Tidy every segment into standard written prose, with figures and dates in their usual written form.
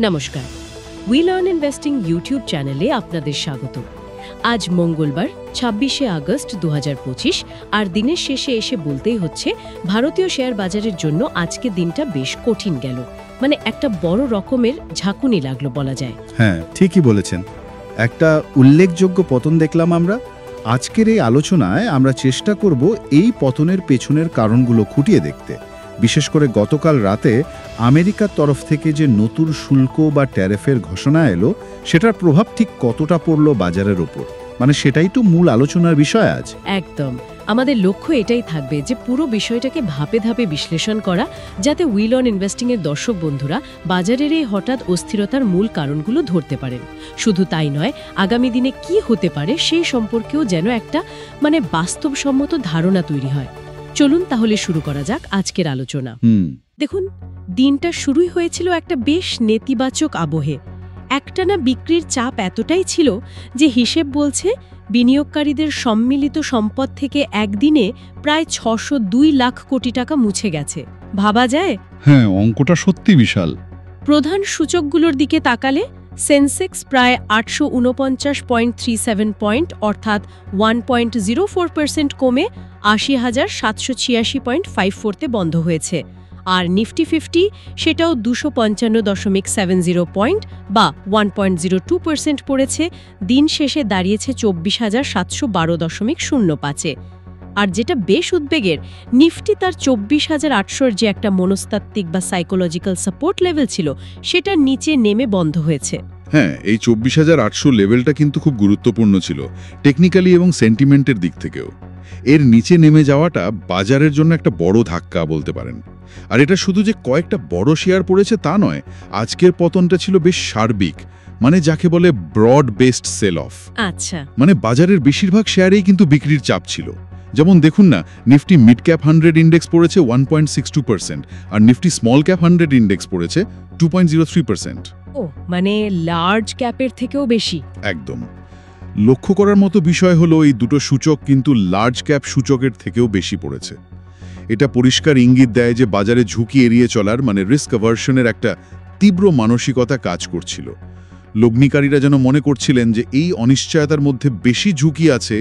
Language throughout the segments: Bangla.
নমস্কার, উই লার্ন ইনভেস্টিং ইউটিউব চ্যানেলে আপনাদের স্বাগত। আজ মঙ্গলবার ২৬শে আগস্ট ২০২৫, আর দিনের শেষে এসে বলতেই হচ্ছে ভারতীয় শেয়ার বাজারের জন্য আজকে দিনটা বেশ কঠিন গেল। মানে একটা বড় রকমের ঝাঁকুনি লাগলো বলা যায়। হ্যাঁ, ঠিকই বলেছেন। একটা উল্লেখযোগ্য পতন দেখলাম আমরা। আজকের এই আলোচনায় আমরা চেষ্টা করব এই পতনের পেছনের কারণগুলো খুঁটিয়ে দেখতে। বিশেষ করে গতকাল রাতে আমেরিকার তরফ থেকে যে নতুন শুল্ক বা ট্যারিফের ঘোষণা এলো, সেটার প্রভাব ঠিক কতটা পড়ল বাজারের ওপর, মানে সেটাই তো মূল আলোচনার বিষয় আজ। একদম, আমাদের লক্ষ্য এটাই থাকবে যে পুরো বিষয়টাকে ধাপে ধাপে বিশ্লেষণ করা, যাতে উই লার্ন ইনভেস্টিং এর দর্শক বন্ধুরা বাজারের এই হঠাৎ অস্থিরতার মূল কারণগুলো ধরতে পারেন। শুধু তাই নয়, আগামী দিনে কি হতে পারে সেই সম্পর্কেও যেন একটা বাস্তবসম্মত ধারণা তৈরি হয়। চলুন তাহলে শুরু করা যাক আজকের আলোচনা। দেখুন, দিনটা শুরুই হয়েছিল একটা বেশ নেতিবাচক আবহে। একটানা বিক্রির চাপ এতটাই ছিল যে হিসেব বলছে বিনিয়োগকারীদের সম্মিলিত সম্পদ থেকে একদিনে প্রায় ৬০২ লাখ কোটি টাকা মুছে গেছে। ভাবা যায়? হ্যাঁ, অঙ্কটা সত্যি বিশাল। প্রধান সূচকগুলোর দিকে তাকালে সেন্সেক্স প্রায় ৮৪৯.37 পয়েন্ট, অর্থাৎ 1.04% কমে ৮০,৭৮৬.54তে বন্ধ হয়েছে। আর নিফটি 50 সেটাও ২৫৫.৭০ পয়েন্ট বা 1.02% পড়েছে, দিন শেষে দাঁড়িয়েছে ২৪,৭১২.০৫-এ। আর যেটা বেশ উদ্বেগের, নিফটি তার ২৪,৮০০ যে একটা মনস্তাত্ত্বিক বা সাইকোলজিক্যাল সাপোর্ট লেভেল ছিল, সেটা নিচে নেমে বন্ধ হয়েছে। হ্যাঁ, এই ২৪,৮০০ লেভেলটা কিন্তু খুব গুরুত্বপূর্ণ ছিল টেকনিক্যালি এবং সেন্টিমেন্টের দিক থেকেও। এর নিচে নেমে যাওয়াটা বাজারের জন্য একটা বড় ধাক্কা বলতে পারেন। আর এটা শুধু যে কয়েকটা বড় শেয়ার পড়েছে তা নয়, আজকের পতনটা ছিল বেশ সার্বিক, মানে যাকে বলে ব্রড বেসড সেল অফ। আচ্ছা, মানে বাজারের বেশিরভাগ শেয়ারেই কিন্তু বিক্রির চাপ ছিল। যেমন দেখুন না, নিফটি মিড ক্যাপ 100 ইন্ডেক্স পড়েছে 1.62%, আর নিফটি স্মল ক্যাপ 100 ইন্ডেক্স পড়েছে 2.03%। ও মানে লার্জ ক্যাপের থেকেও বেশি। একদম। লক্ষ্য করার মতো বিষয় হলো এই দুটো সূচক কিন্তু লার্জ ক্যাপ সূচকের থেকেও বেশি পড়েছে। এটা পরিষ্কার ইঙ্গিত দেয় যে বাজারে ঝুঁকি এড়িয়ে চলার, মানে রিস্ক অ্যাভারশনের একটা তীব্র মানসিকতা কাজ করছিল। লগ্নিকারীরা যেন মনে করছিলেন যে এই অনিশ্চয়তার মধ্যে বেশি ঝুঁকি আছে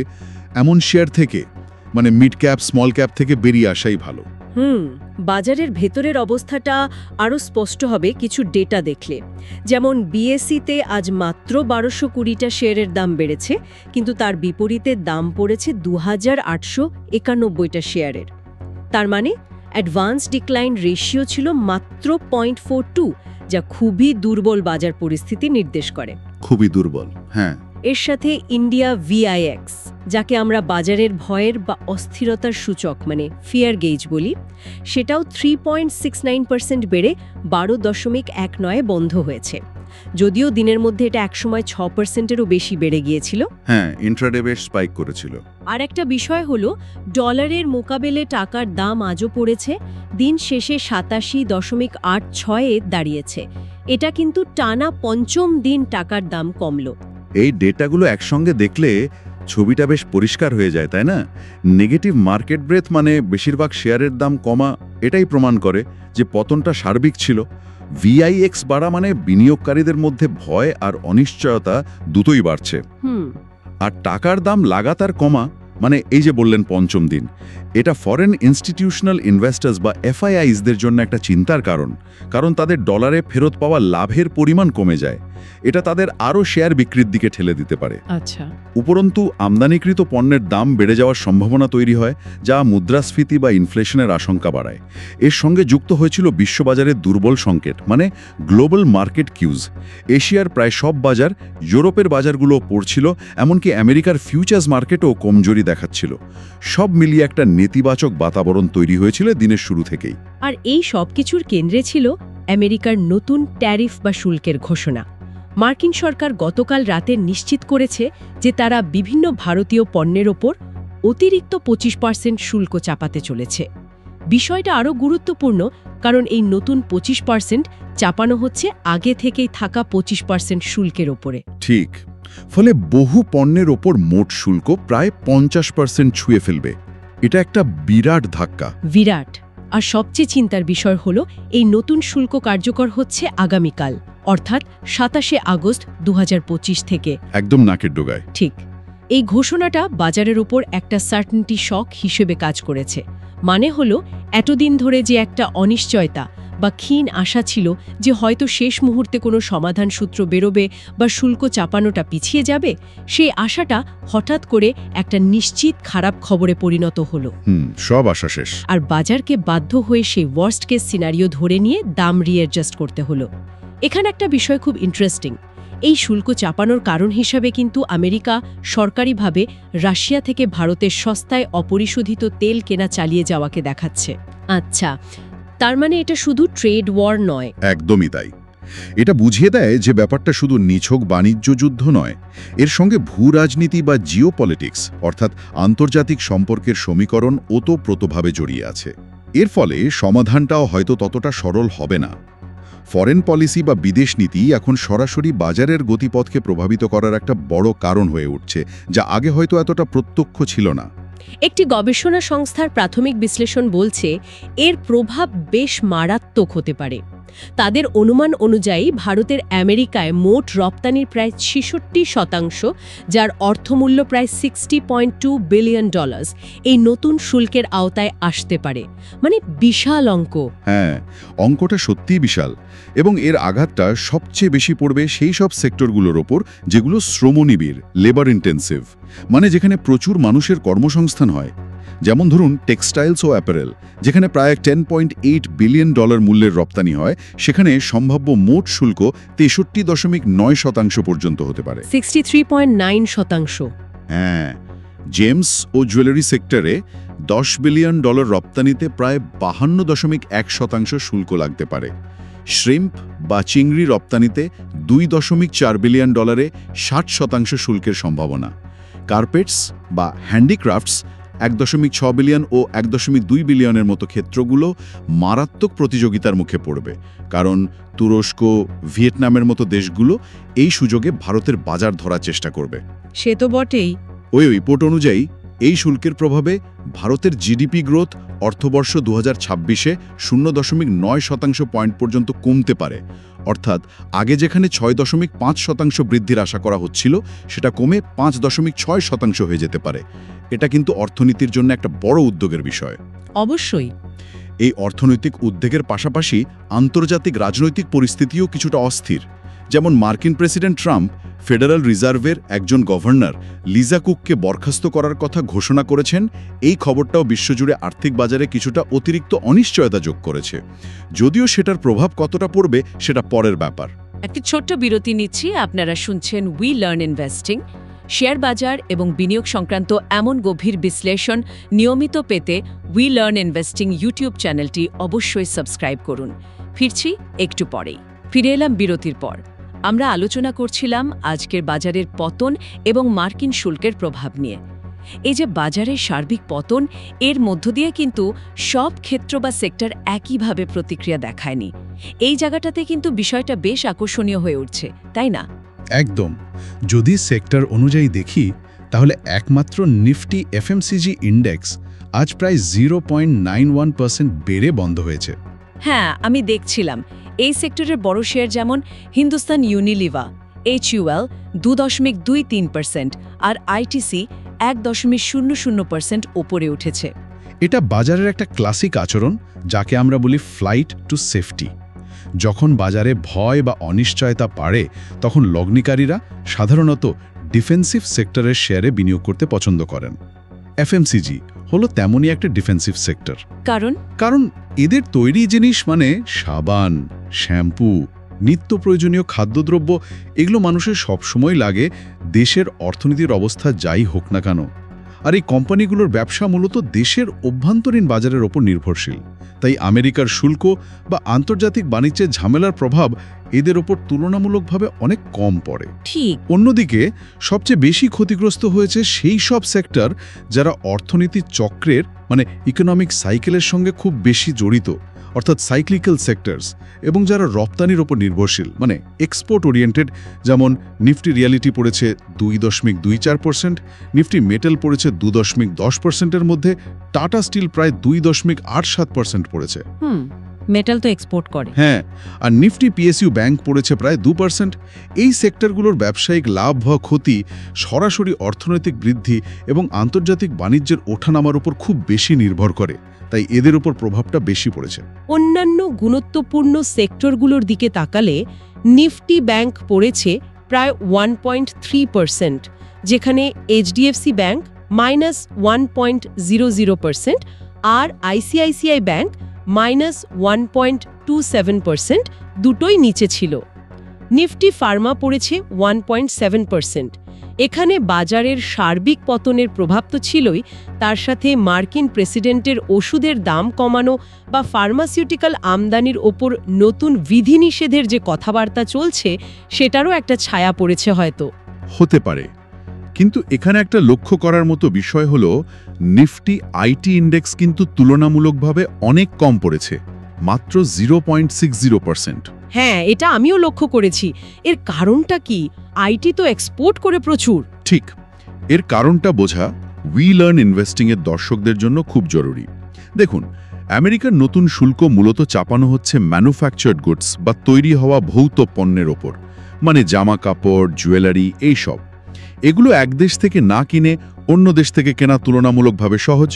এমন শেয়ার থেকে, মানে মিড ক্যাপ স্মল ক্যাপ থেকে বেরিয়ে আসাই ভালো। বাজারের ভেতরের অবস্থাটা আরও স্পষ্ট হবে কিছু ডেটা দেখলে। যেমন বিএসইতে আজ মাত্র ১২২০টা শেয়ারের দাম বেড়েছে, কিন্তু তার বিপরীতে দাম পড়েছে ২,৮৯১টা শেয়ারের। তার মানে অ্যাডভান্স ডিক্লাইন রেশিও ছিল মাত্র 0.42, যা খুবই দুর্বল বাজার পরিস্থিতি নির্দেশ করে। খুবই দুর্বল, হ্যাঁ। এর সাথে ইন্ডিয়া ভিআইএক্স, যাকে আমরা বাজারের ভয়ের বা অস্থিরতার সূচক মানে ফিয়ার গেজ বলি, সেটাও 3.69% বেড়ে ১২.19 বন্ধ হয়েছে। যদিও দিনের মধ্যে এটা একসময় 6%-এরও বেশি বেড়ে গিয়েছিল। হ্যাঁ, ইন্ট্রাডে বেশ স্পাইক করেছিল। আর একটা বিষয় হলো, ডলারের মোকাবেলে টাকার দাম আজও পড়েছে, দিন শেষে 87.86-এ দাঁড়িয়েছে। এটা কিন্তু টানা পঞ্চম দিন টাকার দাম কমল। এই ডেটাগুলো একসঙ্গে দেখলে ছবিটা বেশ পরিষ্কার হয়ে যায়, তাই না? নেগেটিভ মার্কেট ব্রেথ মানে বেশিরভাগ শেয়ারের দাম কমা, এটাই প্রমাণ করে যে পতনটা সার্বিক ছিল। ভিআইএক্স বাড়া মানে বিনিয়োগকারীদের মধ্যে ভয় আর অনিশ্চয়তা দুটোই বাড়ছে। আর টাকার দাম লাগাতার কমা মানে এই যে বললেন পঞ্চম দিন, এটা ফরেন ইনস্টিটিউশনাল ইনভেস্টার্স বা এফআইআইসদের জন্য একটা চিন্তার কারণ তাদের ডলারে ফেরত পাওয়া লাভের পরিমাণ কমে যায়। এটা তাদের আরও শেয়ার বিক্রির দিকে ঠেলে দিতে পারে। আচ্ছা, উপরন্তু আমদানিকৃত পণ্যের দাম বেড়ে যাওয়ার সম্ভাবনা তৈরি হয়, যা মুদ্রাস্ফীতি বা ইনফ্লেশনের আশঙ্কা বাড়ায়। এর সঙ্গে যুক্ত হয়েছিল বিশ্ববাজারের দুর্বল সংকেত, মানে গ্লোবাল মার্কেট কিউজ। এশিয়ার প্রায় সব বাজার, ইউরোপের বাজারগুলো পড়ছিল, এমনকি আমেরিকার ফিউচার্স মার্কেটও কমজোরি দেখাচ্ছিল। সব মিলিয়ে একটা নেতিবাচক বাতাবরণ তৈরি হয়েছিল দিনের শুরু থেকেই। আর এই সব কিছুর কেন্দ্রে ছিল আমেরিকার নতুন ট্যারিফ বা শুল্কের ঘোষণা। মার্কিন সরকার গতকাল রাতে নিশ্চিত করেছে যে তারা বিভিন্ন ভারতীয় পণ্যের ওপর অতিরিক্ত 25% শুল্ক চাপাতে চলেছে। বিষয়টা আরও গুরুত্বপূর্ণ, কারণ এই নতুন 25% চাপানো হচ্ছে আগে থেকেই থাকা 25% শুল্কের ওপরে। ঠিক, ফলে বহু পণ্যের ওপর মোট শুল্ক প্রায় 50% ছুঁয়ে ফেলবে। এটা একটা বিরাট ধাক্কা। বিরাট। আর সবচেয়ে চিন্তার বিষয় হলো, এই নতুন শুল্ক কার্যকর হচ্ছে আগামীকাল অর্থাৎ ২৭ আগস্ট ২০২৫ থেকে। একদম নাকের ডোগায়। ঠিক। এই ঘোষণাটা বাজারের উপর একটা সার্টেনটি শক হিসেবে কাজ করেছে। মানে হলো, এতদিন ধরে যে একটা অনিশ্চয়তা বা ক্ষীণ আশা ছিল যে হয়তো শেষ মুহূর্তে কোনো সমাধান সূত্র বেরোবে বা শুল্ক চাপানোটা পিছিয়ে যাবে, সেই আশাটা হঠাৎ করে একটা নিশ্চিত খারাপ খবরে পরিণত হলো। সব আশা শেষ। আর বাজারকে বাধ্য হয়ে সেই ওয়ার্স্ট কেস সিনারিও ধরে নিয়ে দাম রিঅ্যাডজাস্ট করতে হলো। এখানে একটা বিষয় খুব ইন্টারেস্টিং। এই শুল্ক চাপানোর কারণ হিসাবে কিন্তু আমেরিকা সরকারিভাবে রাশিয়া থেকে ভারতের সস্তায় অপরিশোধিত তেল কেনা চালিয়ে যাওয়াকে দেখাচ্ছে। আচ্ছা, তার মানে এটা শুধু ট্রেড ওয়ার নয়। একদমই তাই। এটা বুঝিয়ে দেয় যে ব্যাপারটা শুধু নিছক বাণিজ্য যুদ্ধ নয়, এর সঙ্গে ভূ রাজনীতি বা জিওপলিটিক্স অর্থাৎ আন্তর্জাতিক সম্পর্কের সমীকরণ ওতপ্রোতভাবে জড়িয়ে আছে। এর ফলে সমাধানটাও হয়তো ততটা সরল হবে না। ফরেন পলিসি বা বিদেশ নীতি এখন সরাসরি বাজারের গতিপথকে প্রভাবিত করার একটা বড় কারণ হয়ে উঠছে, যা আগে হয়তো এতটা প্রত্যক্ষ ছিল না। একটি গবেষণা সংস্থার প্রাথমিক বিশ্লেষণ বলছে এর প্রভাব বেশ মারাত্মক হতে পারে। তাদের অনুমান অনুযায়ী ভারতের আমেরিকায় মোট রপ্তানির প্রায় ৬৬%, যার অর্থমূল্য প্রায় $60.2 বিলিয়ন, এই নতুন শুল্কের আওতায় আসতে পারে। মানে বিশাল অঙ্ক। হ্যাঁ, অঙ্কটা সত্যিই বিশাল, এবং এর আঘাতটা সবচেয়ে বেশি পড়বে সেই সব সেক্টরগুলোর ওপর যেগুলো শ্রমনিবিড়, লেবার ইন্টেন্সিভ, মানে যেখানে প্রচুর মানুষের কর্মসংস্থান হয়। যেমন ধরুন টেক্সটাইলস ও অ্যাপারেল, যেখানে প্রায় $10.8 বিলিয়ন মূল্যের রপ্তানি হয়, সেখানে সম্ভাব্য মোট শুল্ক 63.9% পর্যন্ত হতে পারে। 63.9%। হ্যাঁ, জেমস ও জুয়েলারি সেক্টরে $10 বিলিয়ন রপ্তানিতে প্রায় 52.1% শুল্ক লাগতে পারে। শ্রিম্প বা চিংড়ি রপ্তানিতে $2.4 বিলিয়ন 60% শুল্কের সম্ভাবনা। কার্পেটস বা হ্যান্ডিক্রাফটস 1.6 বিলিয়ন ও 1.2 বিলিয়নের মতো ক্ষেত্রগুলো মারাত্মক প্রতিযোগিতার মুখে পড়বে, কারণ তুরস্ক, ভিয়েতনামের মতো দেশগুলো এই সুযোগে ভারতের বাজার ধরার চেষ্টা করবে। সে তো বটেই। ওই রিপোর্ট অনুযায়ী এই শুল্কের প্রভাবে ভারতের জিডিপি গ্রোথ অর্থবর্ষ 2026-এ 0.9% পয়েন্ট পর্যন্ত কমতে পারে। অর্থাৎ আগে যেখানে 6.5% বৃদ্ধির আশা করা হচ্ছিল, সেটা কমে 5.6% হয়ে যেতে পারে। এটা কিন্তু অর্থনীতির জন্য একটা বড় উদ্বেগের বিষয়। অবশ্যই। এই অর্থনৈতিক উদ্বেগের পাশাপাশি আন্তর্জাতিক রাজনৈতিক পরিস্থিতিও কিছুটা অস্থির। যেমন মার্কিন প্রেসিডেন্ট ট্রাম্প ফেডারেল রিজার্ভের একজন গভর্নর লিজা কুককে বরখাস্ত করার কথা ঘোষণা করেছেন। এই খবরটাও বিশ্বজুড়ে আর্থিক বাজারে কিছুটা অতিরিক্ত অনিশ্চয়তা যোগ করেছে। যদিও সেটার প্রভাব কতটা পড়বে সেটা পরের ব্যাপার। একটি ছোট্ট বিরতি নিচ্ছি। আপনারা শুনছেন উই লার্ন ইনভেস্টিং। শেয়ার বাজার এবং বিনিয়োগ সংক্রান্ত এমন গভীর বিশ্লেষণ নিয়মিত পেতে উই লার্ন ইনভেস্টিং ইউটিউব চ্যানেলটি অবশ্যই সাবস্ক্রাইব করুন। ফিরছি একটু পরেই। ফিরে এলাম বিরতির পর। আমরা আলোচনা করছিলাম আজকের বাজারের পতন এবং মার্কিন শুল্কের প্রভাব নিয়ে। এই যে বাজারের সার্বিক পতন, এর মধ্য দিয়ে কিন্তু সব ক্ষেত্র বা সেক্টর একইভাবে প্রতিক্রিয়া দেখায়নি। এই জায়গাটাতে কিন্তু বিষয়টা বেশ আকর্ষণীয় হয়ে উঠছে, তাই না? একদম। যদি সেক্টর অনুযায়ী দেখি, তাহলে একমাত্র নিফটি এফএমসিজি ইন্ডেক্স আজ প্রায় 0.91% বেড়ে বন্ধ হয়েছে। হ্যাঁ, আমি দেখছিলাম এই সেক্টরের বড় শেয়ার যেমন হিন্দুস্তান ইউনিলিভার, HUL 2.23% আর ITC 1.00% ওপরে উঠেছে। এটা বাজারের একটা ক্লাসিক আচরণ, যাকে আমরা বলি ফ্লাইট টু সেফটি। যখন বাজারে ভয় বা অনিশ্চয়তা বাড়ে, তখন লগ্নিকারীরা সাধারণত ডিফেন্সিভ সেক্টরের শেয়ারে বিনিয়োগ করতে পছন্দ করেন। এফএমসিজি হলো তেমনই একটা ডিফেন্সিভ সেক্টর। কারণ এদের তৈরি জিনিস মানে সাবান, শ্যাম্পু, নিত্য প্রয়োজনীয় খাদ্যদ্রব্য, এগুলো মানুষের সবসময় লাগে, দেশের অর্থনীতির অবস্থা যাই হোক না কেন। আর এই কোম্পানিগুলোর ব্যবসা মূলত দেশের অভ্যন্তরীণ বাজারের ওপর নির্ভরশীল। তাই আমেরিকার শুল্ক বা আন্তর্জাতিক বাণিজ্যের ঝামেলার প্রভাব এদের ওপর তুলনামূলকভাবে অনেক কম পড়ে। ঠিক। অন্যদিকে সবচেয়ে বেশি ক্ষতিগ্রস্ত হয়েছে সেই সব সেক্টর যারা অর্থনীতির চক্রের মানে ইকোনমিক সাইকেলের সঙ্গে খুব বেশি জড়িত, অর্থাৎ সাইক্লিক্যাল সেক্টরস, এবং যারা রপ্তানির ওপর নির্ভরশীল মানে এক্সপোর্ট ওরিয়েন্টেড। যেমন নিফটি রিয়ালিটি পড়েছে 2.24%, নিফটি মেটাল পড়েছে 2.10%-এর মধ্যে, টাটা স্টিল প্রায় 2.87% পড়েছে। মেটাল তো এক্সপোর্ট করে। হ্যাঁ, আর নিফটি পিএসইউ ব্যাংক পড়েছে প্রায় 2%। এই সেক্টরগুলোর ব্যবসায়িক লাভ বা ক্ষতি সরাসরি অর্থনৈতিক বৃদ্ধি এবং আন্তর্জাতিক বাণিজ্যের ওঠানামার উপর খুব বেশি নির্ভর করে, তাই এদের উপর প্রভাবটা বেশি পড়েছে। অন্যান্য গুরুত্বপূর্ণ সেক্টরগুলোর দিকে তাকালে নিফটি ব্যাংক পড়েছে প্রায় 1.3%, যেখানে এইচডিএফসি ব্যাংক -1.00% আর আইসিআইসিআই ব্যাংক -1.27%, দুটোই নিচে ছিল। নিফটি ফার্মা পড়েছে 1.7%। এখানে বাজারের সার্বিক পতনের প্রভাব তো ছিলই, তার সাথে মার্কিন প্রেসিডেন্টের ওষুধের দাম কমানো বা ফার্মাসিউটিক্যাল আমদানির ওপর নতুন বিধিনিষেধের যে কথাবার্তা চলছে সেটারও একটা ছায়া পড়েছে হয়তো। হতে পারে, কিন্তু এখানে একটা লক্ষ্য করার মতো বিষয় হলো নিফটি আইটি ইন্ডেক্স কিন্তু তুলনামূলকভাবে অনেক কম পড়েছে, মাত্র 0.60%। হ্যাঁ, এটা আমিও লক্ষ্য করেছি। এর কারণটা কি? আইটি তো এক্সপোর্ট করে প্রচুর। ঠিক, এর কারণটা বোঝা উই লার্ন ইনভেস্টিংয়ের দর্শকদের জন্য খুব জরুরি। দেখুন, আমেরিকার নতুন শুল্ক মূলত চাপানো হচ্ছে ম্যানুফ্যাকচার্ড গুডস বা তৈরি হওয়া ভৌত পণ্যের ওপর, মানে জামা কাপড়, জুয়েলারি, এইসব। এগুলো এক দেশ থেকে না কিনে অন্য দেশ থেকে কেনা তুলনামূলকভাবে সহজ।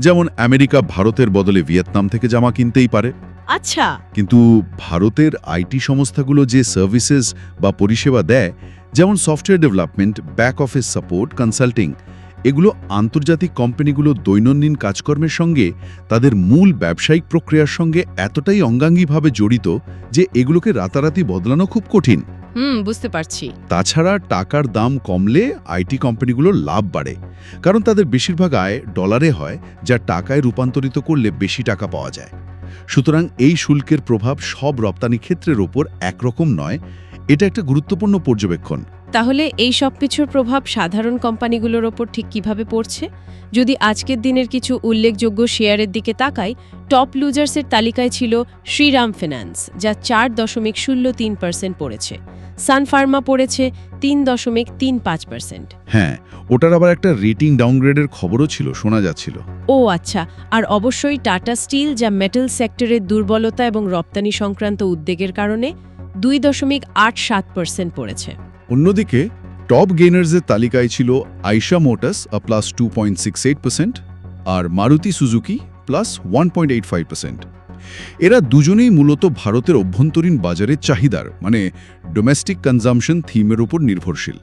যেমন আমেরিকা ভারতের বদলে ভিয়েতনাম থেকে জামা কিনতেই পারে। আচ্ছা, কিন্তু ভারতের আইটি সংস্থাগুলো যে সার্ভিসেস বা পরিষেবা দেয়, যেমন software development, back office support, consulting, এগুলো আন্তর্জাতিক কোম্পানিগুলো দৈনন্দিন কাজকর্মের সঙ্গে তাদের মূল ব্যবসায়িক প্রক্রিয়ার সঙ্গে এতটাই অঙ্গাঙ্গিভাবে জড়িত যে এগুলোকে রাতারাতি বদলানো খুব কঠিন। বুঝতে পারছি। তাছাড়া টাকার দাম কমলে আইটি কোম্পানিগুলোর লাভ বাড়ে, কারণ তাদের বেশিরভাগ আয় ডলারে হয়, যা টাকায় রূপান্তরিত করলে বেশি টাকা পাওয়া যায়। সুতরাং এই শুল্কের প্রভাব সব রপ্তানি ক্ষেত্রের ওপর একরকম নয়, এটা একটা গুরুত্বপূর্ণ পর্যবেক্ষণ। তাহলে এই সব কিছুর প্রভাব সাধারণ কোম্পানিগুলোর ওপর ঠিক কিভাবে পড়ছে? যদি আজকের দিনের কিছু উল্লেখযোগ্য শেয়ারের দিকে তাকাই, টপ লুজার্সের তালিকায় ছিল শ্রীরাম ফিন্যান্স, যা 4.03% পড়েছে। সান ফার্মা পড়েছে 3.35%। হ্যাঁ, ওটার আবার একটা রেটিং ডাউনগ্রেডের খবরও ছিল, শোনা যাচ্ছিল। ও আচ্ছা, আর অবশ্যই টাটা স্টিল, যা মেটাল সেক্টরের দুর্বলতা এবং রপ্তানি সংক্রান্ত উদ্বেগের কারণে 2.87% পড়েছে। অন্যদিকে টপ গেইনার্সের তালিকায় ছিল আইশা মোটরস +2.68% আর মারুতি সুজুকি +1.85%। এরা দুজনেই মূলত ভারতের অভ্যন্তরীণ বাজারের চাহিদার, মানে ডোমেস্টিক কনজাম্পশন থিমের উপর নির্ভরশীল,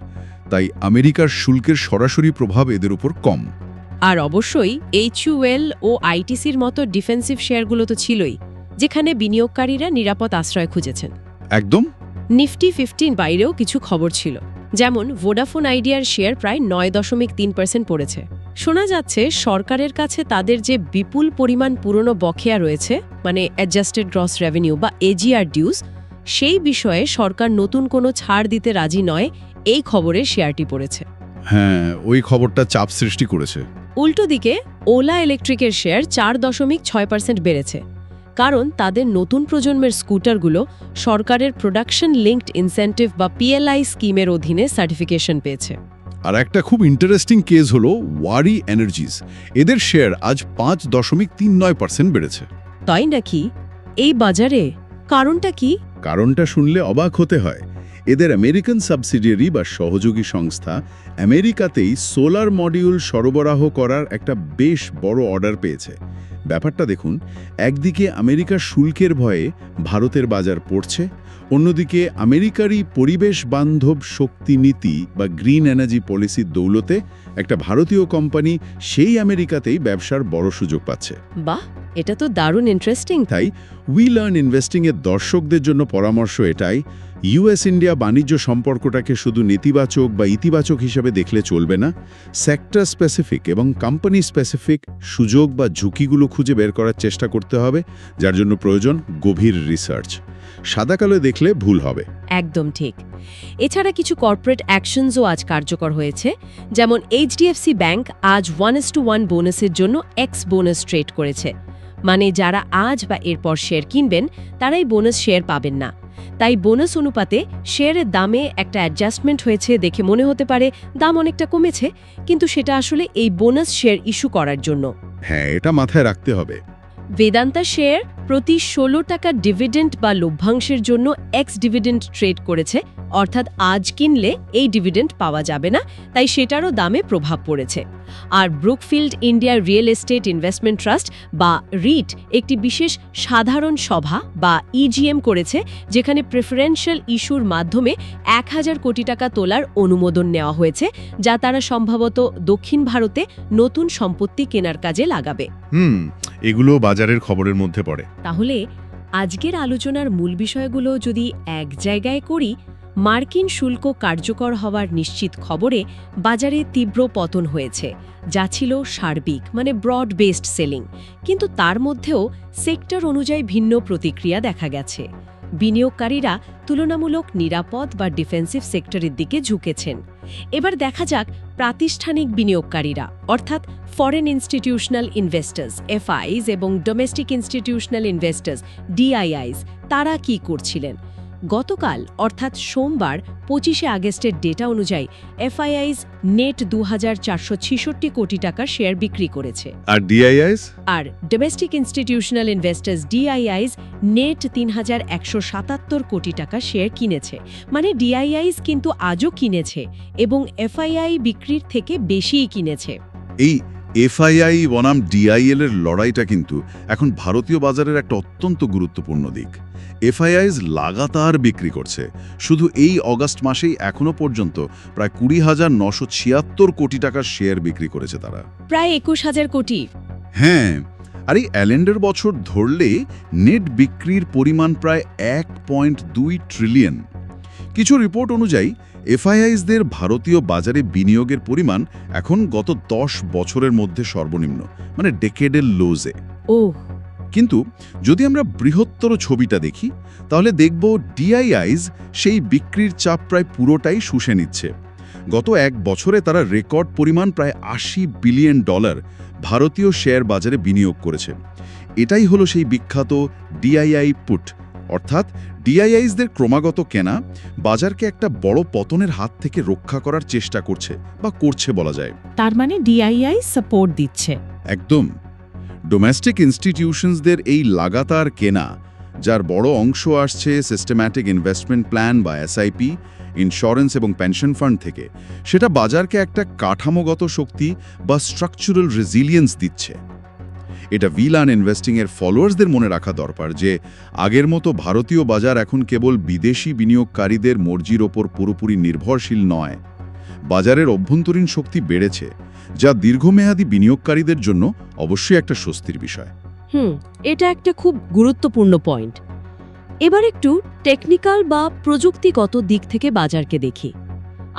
তাই আমেরিকার শুল্কের সরাসরি প্রভাব এদের উপর কম। আর অবশ্যই HUL ও আইটিসির মতো ডিফেন্সিভ শেয়ারগুলো তো ছিলই, যেখানে বিনিয়োগকারীরা নিরাপদ আশ্রয় খুঁজেছেন। একদম। নিফটি 15 বাইরেও কিছু খবর ছিল, যেমন ভোডাফোন আইডিয়ার শেয়ার প্রায় 9.3% পড়েছে। শোনা যাচ্ছে সরকারের কাছে তাদের যে বিপুল পরিমাণ পুরনো বকেয়া রয়েছে, মানে অ্যাডজাস্টেড গ্রস রেভিনিউ বা এজিআর ডিউস, সেই বিষয়ে সরকার নতুন কোনো ছাড় দিতে রাজি নয়, এই খবরে শেয়ারটি পড়েছে। হ্যাঁ, ওই খবরটা চাপ সৃষ্টি করেছে। উল্টো দিকে ওলা ইলেকট্রিকের শেয়ার 4.6% বেড়েছে, কারণ তাদের নতুন প্রজন্মের স্কুটারগুলো সরকারের প্রোডাকশন লিঙ্কড ইনসেন্টিভ বা পিএলআই স্কিমের অধীনে সার্টিফিকেশন পেয়েছে। আর একটা খুব ইন্টারেস্টিং কেস হলো ওয়ারি এনার্জিস। এদের শেয়ার আজ 5.39% বেড়েছে। তাই নাকি? এই বাজারে কারণটা কি? কারণটা শুনলে অবাক হতে হয়। এদের আমেরিকান সাবসিডিয়ারি বা সহযোগী সংস্থা আমেরিকাতেই সোলার মডিউল সরবরাহ করার একটা বেশ বড় অর্ডার পেয়েছে। ব্যাপারটা দেখুন, একদিকে আমেরিকার শুল্কের ভয়ে ভারতের বাজার পড়ছে, অন্যদিকে আমেরিকারই পরিবেশ বান্ধব শক্তি নীতি বা গ্রিন এনার্জি পলিসির দৌলতে একটা ভারতীয় কোম্পানি সেই আমেরিকাতেই ব্যবসার বড় সুযোগ পাচ্ছে। বাহ, এটা তো দারুণ ইন্টারেস্টিং। তাই উই লার্ন ইনভেস্টিংয়ের দর্শকদের জন্য পরামর্শ এটাই, ইউএস ইন্ডিয়া বাণিজ্য সম্পর্কটাকে শুধু নেতিবাচক বা ইতিবাচক হিসেবে দেখলে চলবে না। সেক্টর স্পেসিফিক এবং কোম্পানি স্পেসিফিক সুযোগ বা ঝুঁকিগুলো খুঁজে বের করার চেষ্টা করতে হবে, যার জন্য প্রয়োজন গভীর রিসার্চ। সাদাকালো দেখলে ভুল হবে। একদম ঠিক। এছাড়া কিছু কর্পোরেট অ্যাকশনসও আজ কার্যকর হয়েছে, যেমন এইচডিএফসি ব্যাংক আজ 1:1 বোনাসের জন্য এক্স বোনাস ট্রেড করেছে, মানে যারা আজ বা এরপর শেয়ার কিনবেন তারাই বোনাস শেয়ার পাবেন না। তাই বোনাস অনুপাতে শেয়ারের দামে একটা অ্যাডজাস্টমেন্ট হয়েছে দেখে মনে হতে পারে দাম অনেকটা কমেছে, কিন্তু সেটা আসলে এই বোনাস শেয়ার ইস্যু করার জন্য। হ্যাঁ, এটা মাথায় রাখতে হবে। বেদান্তা শেয়ার প্রতি 16 টাকা ডিভিডেন্ড বা লভ্যাংশের জন্য এক্স ডিভিডেন্ড ট্রেড করেছে, অর্থাৎ আজ কিনলে এই ডিভিডেন্ড পাওয়া যাবে না, তাই সেটারও দামে প্রভাব পড়েছে। আর Brookfield India real estate investment trust বা রিট একটি বিশেষ সাধারণ সভা বা ইজিএম করেছে, যেখানে প্রেফারেন্সিয়াল ইস্যুর মাধ্যমে 1000 কোটি টাকা তোলার অনুমোদন নেওয়া হয়েছে, যা তারা সম্ভবত দক্ষিণ ভারতে নতুন সম্পত্তি কেনার কাজে লাগাবে। এগুলো বাজারের খবরের মধ্যে পড়ে। তাহলে আজকের আলোচনার মূল বিষয়গুলো যদি এক জায়গায় করি, মার্কিন শুল্ক কার্যকর হওয়ার নিশ্চিত খবরে বাজারে তীব্র পতন হয়েছে, যা ছিল সার্বিক মানে ব্রড বেসড সেলিং, কিন্তু তার মধ্যেও সেক্টর অনুযায়ী ভিন্ন প্রতিক্রিয়া দেখা গেছে। বিনিয়োগকারীরা তুলনামূলক নিরাপদ বা ডিফেন্সিভ সেক্টরের দিকে ঝুঁকেছেন। এবার দেখা যাক প্রাতিষ্ঠানিক বিনিয়োগকারীরা, অর্থাৎ ফরেন ইনস্টিটিউশনাল ইনভেস্টার্স এফআইস এবং ডোমেস্টিক ইনস্টিটিউশনাল ইনভেস্টার্স ডিআইআইস, তারা কি করছিলেন। গতকাল অর্থাৎ সোমবার 25শে আগস্টের ডেটা অনুযায়ী এফআইআইস নেট 2466 কোটি টাকার শেয়ার বিক্রি করেছে, আর ডিআইআইস আর ডোমেস্টিক ইনস্টিটিউশনাল ইনভেস্টার্স ডিআইআইস নেট 3177 কোটি টাকা শেয়ার কিনেছে। মানে ডিআইআইস কিন্তু আজও কিনেছে এবং এফআইআই বিক্রির থেকে বেশিই কিনেছে। এই এফআইআই বনাম ডিআইএল এর লড়াইটা কিন্তু এখন ভারতীয় বাজারের একটা অত্যন্ত গুরুত্বপূর্ণ দিক। এফআইআইস লাগাতার বিক্রি করছে। শুধু এই অগাস্ট মাসেই এখনো পর্যন্ত প্রায় 20,976 কোটি টাকার শেয়ার বিক্রি করেছে তারা, প্রায় 21,000 কোটি। হ্যাঁ, আর এই ক্যালেন্ডার বছর ধরলে নেট বিক্রির পরিমাণ প্রায় 1.2 ট্রিলিয়ন। কিছু রিপোর্ট অনুযায়ী এফআইআইসদের ভারতীয় বাজারে বিনিয়োগের পরিমাণ এখন গত 10 বছরের মধ্যে সর্বনিম্ন, মানে ডেকেডেল লোজে। কিন্তু যদি আমরা বৃহত্তর ছবিটা দেখি, তাহলে দেখব ডিআইআইস সেই বিক্রির চাপ প্রায় পুরোটাই শুষে নিচ্ছে। গত 1 বছরে তারা রেকর্ড পরিমাণ প্রায় $80 বিলিয়ন ভারতীয় শেয়ার বাজারে বিনিয়োগ করেছে। এটাই হলো সেই বিখ্যাত ডিআইআই পুট, অর্থাৎ ডিআইআইসদের ক্রমাগত কেনা বাজারকে একটা বড় পতনের হাত থেকে রক্ষা করার চেষ্টা করছে বা করছে বলা যায়। তার মানে ডিআইআই সাপোর্ট দিচ্ছে। একদম। ডোমেস্টিক ইনস্টিটিউশনসদের এই লাগাতার কেনা, যার বড় অংশ আসছে সিস্টেম্যাটিক ইনভেস্টমেন্ট প্ল্যান বা এসআইপি, ইন্স্যুরেন্স এবং পেনশন ফান্ড থেকে, সেটা বাজারকে একটা কাঠামোগত শক্তি বা স্ট্রাকচারাল রেজিলিয়েন্স দিচ্ছে। এটা ভিলান ইনভেস্টিংয়ের ফলোয়ার্সদের মনে রাখা দরকার যে আগের মতো ভারতীয় বাজার এখন কেবল বিদেশি বিনিয়োগকারীদের মর্জির ওপর পুরোপুরি নির্ভরশীল নয়। বাজারের অভ্যন্তরীণ শক্তি বেড়েছে, যা দীর্ঘমেয়াদী বিনিয়োগকারীদের জন্য অবশ্যই একটা স্বস্তির বিষয়। এটা একটা খুব গুরুত্বপূর্ণ পয়েন্ট। এবার একটু টেকনিক্যাল বা প্রযুক্তিগত দিক থেকে বাজারকে দেখি।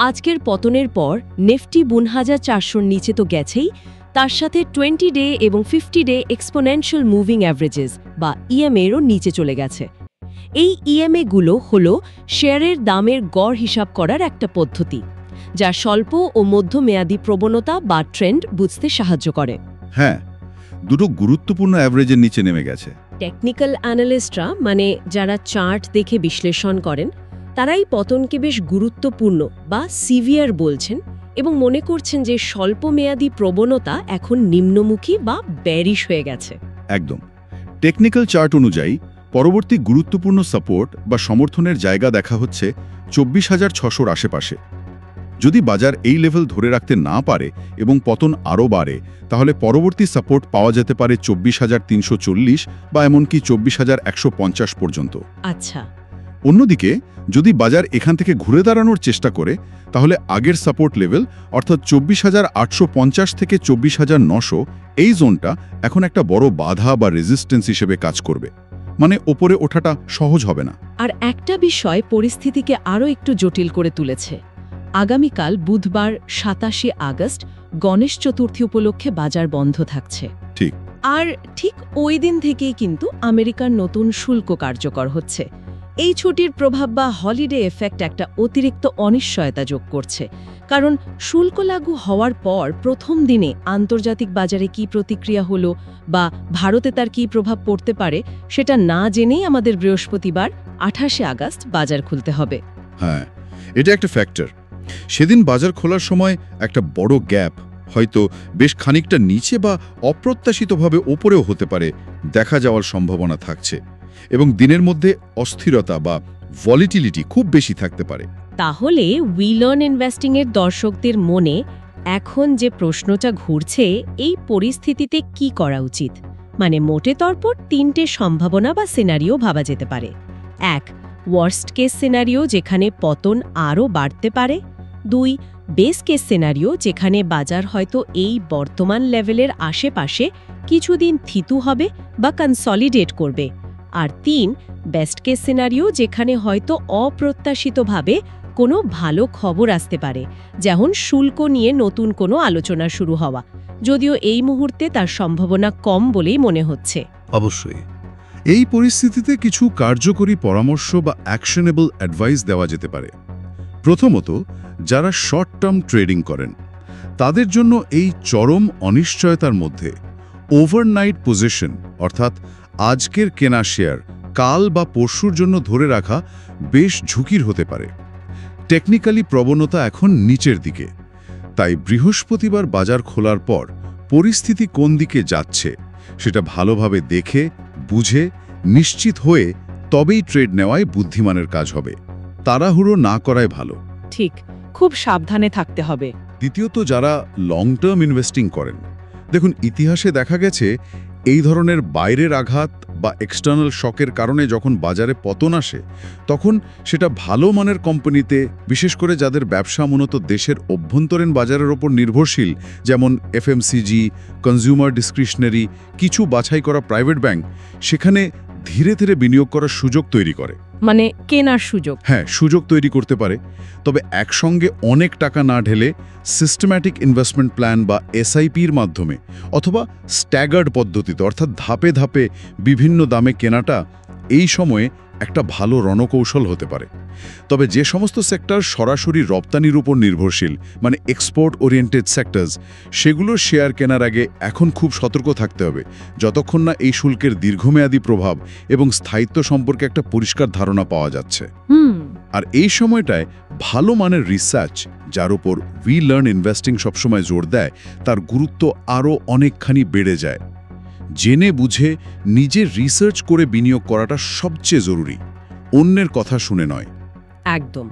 আজকের পতনের পর নিফটি 52,400 নিচে তো গেছেই, তার সাথে 20 ডে এবং 50 ডে এক্সপোনেনশিয়াল মুভিং অ্যাভারেজেস বা ইএমএরও নিচে চলে গেছে। এই ইএমএগুলো হলো শেয়ারের দামের গড় হিসাব করার একটা পদ্ধতি, যা স্বল্প ও মধ্যমেয়াদী প্রবণতা বা ট্রেন্ড বুঝতে সাহায্য করে। হ্যাঁ, দুটো গুরুত্বপূর্ণ অ্যাভারেজের নিচে নেমে গেছে। টেকনিক্যাল অ্যানালিস্টরা, মানে যারা চার্ট দেখে বিশ্লেষণ করেন, তারাই পতনকে বেশ গুরুত্বপূর্ণ বা সিভিয়ার বলছেন এবং মনে করছেন যে স্বল্পমেয়াদী প্রবণতা এখন নিম্নমুখী বা ব্যারিশ হয়ে গেছে। একদম। টেকনিক্যাল চার্ট অনুযায়ী পরবর্তী গুরুত্বপূর্ণ সাপোর্ট বা সমর্থনের জায়গা দেখা হচ্ছে 24,600-র আশেপাশে। যদি বাজার এই লেভেল ধরে রাখতে না পারে এবং পতন আরও বাড়ে, তাহলে পরবর্তী সাপোর্ট পাওয়া যেতে পারে 24,340 বা এমনকি 24,150 পর্যন্ত। আচ্ছা। অন্যদিকে যদি বাজার এখান থেকে ঘুরে দাঁড়ানোর চেষ্টা করে, তাহলে আগের সাপোর্ট লেভেল অর্থাৎ 24,850 থেকে 24,900, এই জোনটা এখন একটা বড় বাধা বা রেজিস্ট্যান্স হিসেবে কাজ করবে। মানে ওপরে ওঠাটা সহজ হবে না। আর একটা বিষয় পরিস্থিতিকে আরও একটু জটিল করে তুলেছে। আগামীকাল বুধবার 27শে আগস্ট গণেশ চতুর্থী উপলক্ষে বাজার বন্ধ থাকছে। ঠিক। আর ঠিক ওই দিন থেকেই কিন্তু আমেরিকার নতুন শুল্ক কার্যকর হচ্ছে। এই ছুটির প্রভাব বা হলিডে এফেক্ট একটা অতিরিক্ত অনিশ্চয়তা যোগ করছে, কারণ শুল্ক লাগু হওয়ার পর প্রথম দিনে আন্তর্জাতিক বাজারে কি প্রতিক্রিয়া হলো বা ভারতে তার কি প্রভাব পড়তে পারে সেটা না জেনেই আমাদের বৃহস্পতিবার 28শে আগস্ট বাজার খুলতে হবে। হ্যাঁ, এটা একটা ফ্যাক্টর। সেদিন বাজার খোলার সময় একটা বড় গ্যাপ, হয়তো বেশ খানিকটা নিচে বা অপ্রত্যাশিতভাবে ওপরেও হতে পারে দেখা যাওয়ার সম্ভাবনা থাকছে, এবং দিনের মধ্যে অস্থিরতা বা ভলিটিলিটি খুব বেশি থাকতে পারে। তাহলে উইলন ইনভেস্টিং এর দর্শকদের মনে এখন যে প্রশ্নটা ঘুরছে, এই পরিস্থিতিতে কি করা উচিত? মানে মোটে তরপর 3টে সম্ভাবনা বা সিনারিও ভাবা যেতে পারে। 1, ওয়ার্স্ট কেস সিনারিও, যেখানে পতন আরও বাড়তে পারে। 2, বেস কেস সিনারিও, যেখানে বাজার হয়তো এই বর্তমান লেভেলের আশেপাশে কিছুদিন থিতু হবে বা কনসলিডেট করবে। আর 3, বেস্ট কেস সিনারিও, যেখানে হয়তো অপ্রত্যাশিতভাবে কোনো ভালো খবর আসতে পারে, যেমন শুল্ক নিয়ে নতুন কোনো আলোচনা শুরু হওয়া, যদিও এই মুহূর্তে তার সম্ভাবনা কম বলেই মনে হচ্ছে। অবশ্যই এই পরিস্থিতিতে কিছু কার্যকরী পরামর্শ বা অ্যাকশনেবল অ্যাডভাইস দেওয়া যেতে পারে। প্রথমত, যারা শর্ট টার্ম ট্রেডিং করেন তাদের জন্য এই চরম অনিশ্চয়তার মধ্যে ওভারনাইট পজিশন, অর্থাৎ আজকের কেনা শেয়ার কাল বা পরশুর জন্য ধরে রাখা বেশ ঝুঁকির হতে পারে। টেকনিক্যালি প্রবণতা এখন নিচের দিকে, তাই বৃহস্পতিবার বাজার খোলার পর পরিস্থিতি কোন দিকে যাচ্ছে সেটা ভালোভাবে দেখে বুঝে নিশ্চিত হয়ে তবেই ট্রেড নেওয়াই বুদ্ধিমানের কাজ হবে। তাড়াহুড়ো না করাই ভালো। ঠিক, খুব সাবধানে থাকতে হবে। দ্বিতীয়ত, যারা লং টার্ম ইনভেস্টিং করেন, দেখুন ইতিহাসে দেখা গেছে এই ধরনের বাইরের আঘাত বা এক্সটার্নাল শকের কারণে যখন বাজারে পতন আসে, তখন সেটা ভালো মানের কোম্পানিতে, বিশেষ করে যাদের ব্যবসা মূলত দেশের অভ্যন্তরীণ বাজারের ওপর নির্ভরশীল, যেমন এফএমসিজি, কনজিউমার ডিসক্রিশনারি, কিছু বাছাই করা প্রাইভেট ব্যাংক, সেখানে ধীরে ধীরে বিনিয়োগ করার সুযোগ তৈরি করে। মানে কেনার সুযোগ। হ্যাঁ, সুযোগ তৈরি করতে পারে। তবে একসঙ্গে অনেক টাকা না ঢেলে সিস্টেম্যাটিক ইনভেস্টমেন্ট প্ল্যান বা এসআইপির মাধ্যমে অথবা স্ট্যাগার্ড পদ্ধতিতে, অর্থাৎ ধাপে ধাপে বিভিন্ন দামে কেনাটা এই সময়ে একটা ভালো রণকৌশল হতে পারে। তবে যে সমস্ত সেক্টর সরাসরি রপ্তানির উপর নির্ভরশীল, মানে এক্সপোর্ট ওরিয়েন্টেড সেক্টরস, সেগুলোর শেয়ার কেনার আগে এখন খুব সতর্ক থাকতে হবে, যতক্ষণ না এই শুল্কের দীর্ঘমেয়াদী প্রভাব এবং স্থায়িত্ব সম্পর্কে একটা পরিষ্কার ধারণা পাওয়া যাচ্ছে। আর এই সময়টায় ভালো মানের রিসার্চ, যার উপর উই লার্ন ইনভেস্টিং সবসময় জোর দেয়, তার গুরুত্ব আরও অনেকখানি বেড়ে যায়। জেনে বুঝে নিজে রিসার্চ করে বিনিয়োগ করাটা সবচেয়ে জরুরি, অন্যের কথা শুনে নয়। একদম।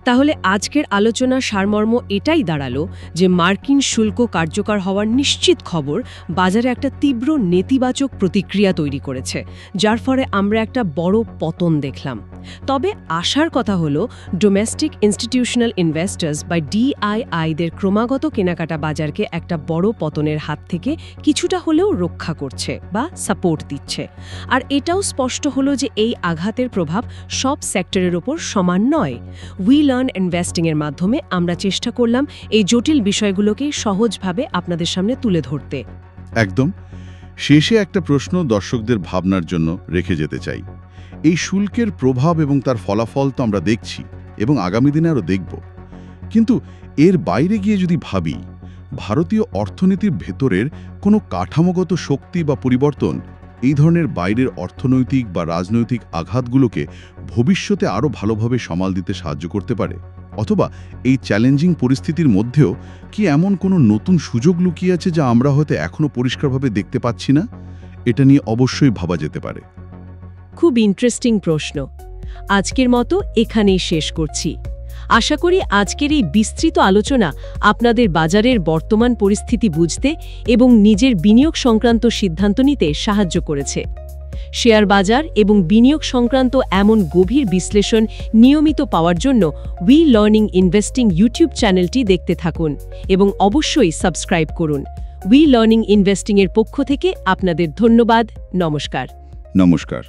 তাহলে আজকের আলোচনার সারমর্ম এটাই দাঁড়ালো যে মার্কিন শুল্ক কার্যকর হওয়ার নিশ্চিত খবর বাজারে একটা তীব্র নেতিবাচক প্রতিক্রিয়া তৈরি করেছে, যার ফলে আমরা একটা বড় পতন দেখলাম। তবে আশার কথা হলো ডোমেস্টিক ইনস্টিটিউশনাল ইনভেস্টার্স বা ডিআইআইদের ক্রমাগত কেনাকাটা বাজারকে একটা বড় পতনের হাত থেকে কিছুটা হলেও রক্ষা করছে বা সাপোর্ট দিচ্ছে। আর এটাও স্পষ্ট হলো যে এই আঘাতের প্রভাব সব সেক্টরের ওপর সমান নয়। উই লার্ন ইনভেস্টিং এর মাধ্যমে আমরা চেষ্টা করলাম এই জটিল বিষয়গুলোকে সহজভাবে আপনাদের সামনে তুলে ধরতে। একদম। শেষে একটা প্রশ্ন দর্শকদের ভাবনার জন্য রেখে যেতে চাই। এই শুল্কের প্রভাব এবং তার ফলাফল তো আমরা দেখছি এবং আগামী দিনে আরও দেখব, কিন্তু এর বাইরে গিয়ে যদি ভাবি, ভারতীয় অর্থনীতির ভেতরের কোনো কাঠামোগত শক্তি বা পরিবর্তন এই ধরনের বাইরের অর্থনৈতিক বা রাজনৈতিক আঘাতগুলোকে ভবিষ্যতে আরও ভালোভাবে সামাল দিতে সাহায্য করতে পারে, অথবা এই চ্যালেঞ্জিং পরিস্থিতির মধ্যেও কি এমন কোনো নতুন সুযোগ লুকিয়ে আছে যা আমরা হয়তো এখনও পরিষ্কারভাবে দেখতে পাচ্ছি না? এটা নিয়ে অবশ্যই ভাবা যেতে পারে। খুব ইন্টারেস্টিং প্রশ্ন। আজকের মতো এখানেই শেষ করছি। আশা করি আজকের এই বিস্তৃত আলোচনা আপনাদের বাজারের বর্তমান পরিস্থিতি বুঝতে এবং নিজের বিনিয়োগ সংক্রান্ত সিদ্ধান্ত নিতে সাহায্য করেছে। শেয়ার বাজার এবং বিনিয়োগ সংক্রান্ত এমন গভীর বিশ্লেষণ নিয়মিত পাওয়ার জন্য উই লার্নিং ইনভেস্টিং ইউটিউব চ্যানেলটি দেখতে থাকুন এবং অবশ্যই সাবস্ক্রাইব করুন। উই লার্নিং ইনভেস্টিং এর পক্ষ থেকে আপনাদের ধন্যবাদ। নমস্কার। নমস্কার।